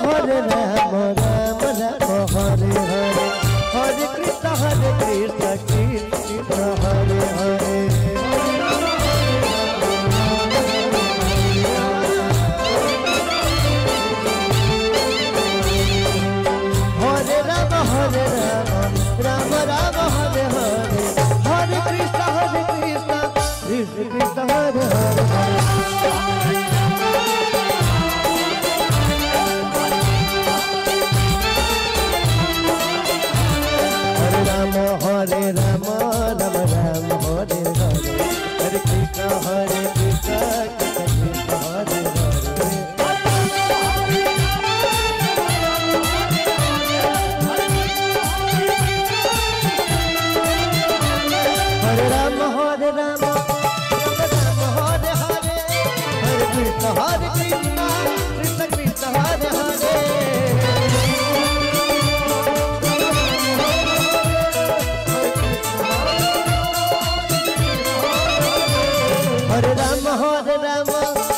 Hare Ram Ram Ram Hare Hare Hare Krishna Krishna Krishna Hare Hare Hare Ram Ram Ram Hare Hare Hare Krishna Krishna Krishna Hare Hare Hare Ram Ram Ram Hare Hare Hare Krishna Krishna Krishna Hare Hare Hare Ram Ram Ram Hare Hare Hare Krishna Krishna Krishna Hare Hare Hare Ram